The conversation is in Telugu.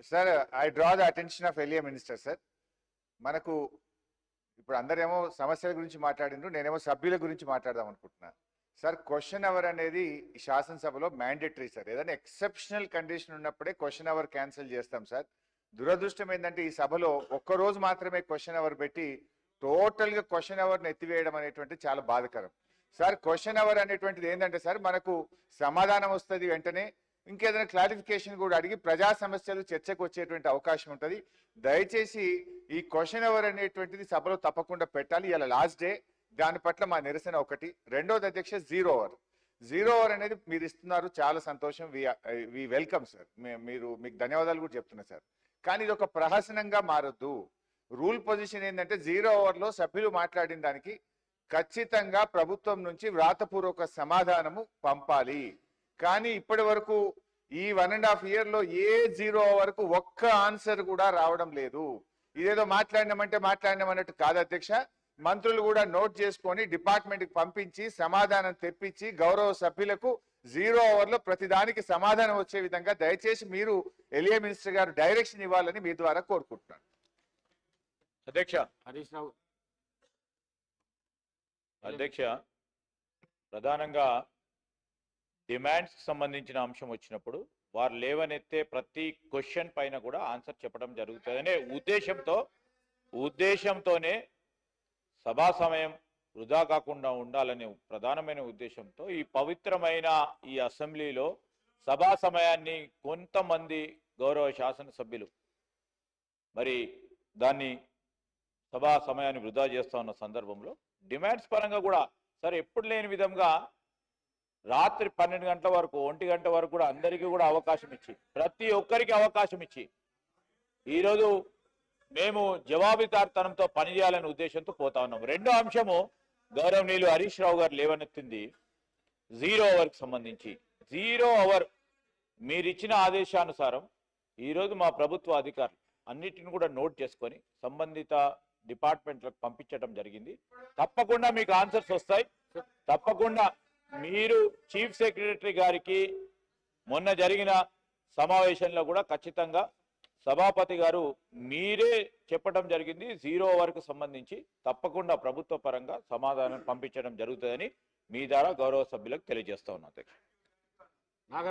Sir I draw the attention of ఎలియా మినిస్టర్ సార్. మనకు ఇప్పుడు అందరేమో సమస్యల గురించి మాట్లాడిండ్రు, నేనేమో సభ్యుల గురించి మాట్లాడదాం అనుకుంటున్నా. సార్ క్వశ్చన్ అవర్ అనేది ఈ శాసనసభలో మ్యాండేటరీ సార్. ఏదైనా ఎక్సెప్షనల్ కండిషన్ ఉన్నప్పుడే క్వశ్చన్ అవర్ క్యాన్సిల్ చేస్తాం సార్. దురదృష్టం ఏంటంటే ఈ సభలో ఒక్కరోజు మాత్రమే క్వశ్చన్ అవర్ పెట్టి టోటల్గా క్వశ్చన్ అవర్ని ఎత్తివేయడం అనేటువంటి చాలా బాధాకరం సార్. క్వశ్చన్ అవర్ అనేటువంటిది ఏంటంటే సార్, మనకు సమాధానం వస్తుంది వెంటనే, ఇంకేదైనా క్లారిఫికేషన్ కూడా అడిగి ప్రజా సమస్యలు చర్చకు వచ్చేటువంటి అవకాశం ఉంటుంది. దయచేసి ఈ క్వశ్చన్ అవర్ అనేటువంటిది సభలో తప్పకుండా పెట్టాలి. ఇలా లాస్ట్ డే, దాని పట్ల మా నిరసన ఒకటి. రెండోది అధ్యక్ష, జీరో ఓవర్ అనేది మీరు ఇస్తున్నారు, చాలా సంతోషం, వి వెల్కమ్ సార్. మీకు ధన్యవాదాలు కూడా చెప్తున్నా సార్. కానీ ఇది ఒక ప్రహసనంగా మారొద్దు. రూల్ పొజిషన్ ఏంటంటే జీరో ఓవర్లో సభ్యులు మాట్లాడిన దానికి ఖచ్చితంగా ప్రభుత్వం నుంచి వ్రాతపూర్వక సమాధానము పంపాలి. కానీ ఇప్పటి వరకు ఈ 1.5 year ఏ జీరో వరకు ఒక్క ఆన్సర్ కూడా రావడం లేదు. ఇదేదో మాట్లాడినామన్నట్టు కాదు అధ్యక్ష. మంత్రులు కూడా నోట్ చేసుకొని డిపార్ట్మెంట్కి పంపించి సమాధానం తెప్పించి గౌరవ సభ్యులకు జీరో ఓవర్లో ప్రతిదానికి సమాధానం వచ్చే విధంగా దయచేసి మీరు ఎలియా మినిస్టర్ గారు డైరెక్షన్ ఇవ్వాలని మీ ద్వారా కోరుకుంటున్నాను. అధ్యక్ష హరీష్ రావు. అధ్యక్ష, ప్రధానంగా డిమాండ్స్ సంబంధించిన అంశం వచ్చినప్పుడు వారు లేవనెత్తే ప్రతి క్వశ్చన్ పైన కూడా ఆన్సర్ చెప్పడం జరుగుతుందనే ఉద్దేశంతోనే సభా సమయం వృధా కాకుండా ఉండాలనే ప్రధానమైన ఉద్దేశంతో ఈ పవిత్రమైన ఈ అసెంబ్లీలో సభా సమయాన్ని కొంతమంది గౌరవ శాసనసభ్యులు మరి దాన్ని సభా సమయాన్ని వృధా చేస్తా ఉన్న సందర్భంలో డిమాండ్స్ పరంగా కూడా సరే ఎప్పుడు లేని విధంగా రాత్రి 12 గంటల వరకు 1 గంట వరకు కూడా అందరికీ కూడా అవకాశం ఇచ్చి ప్రతి ఒక్కరికి అవకాశం ఇచ్చి ఈరోజు మేము జవాబుదారీతనంతో పనిచేయాలనే ఉద్దేశంతో పోతా ఉన్నాం. రెండో అంశము గౌరవనీయులు హరీష్ రావు గారు లేవనెత్తింది జీరో ఓవర్కి సంబంధించి. జీరో ఓవర్ మీరిచ్చిన ఆదేశానుసారం ఈరోజు మా ప్రభుత్వ అధికారులు అన్నిటిని కూడా నోట్ చేసుకొని సంబంధిత డిపార్ట్మెంట్లకు పంపించడం జరిగింది. తప్పకుండా మీకు ఆన్సర్స్ వస్తాయి. తప్పకుండా మీరు చీఫ్ సెక్రటరీ గారికి మొన్న జరిగిన సమావేశంలో కూడా ఖచ్చితంగా సభాపతి గారు మీరే చెప్పడం జరిగింది. జీరో ఓవర్కు సంబంధించి తప్పకుండా ప్రభుత్వ పరంగా సమాధానం పంపించడం జరుగుతుందని మీ ద్వారా గౌరవ సభ్యులకు తెలియజేస్తా ఉన్నా.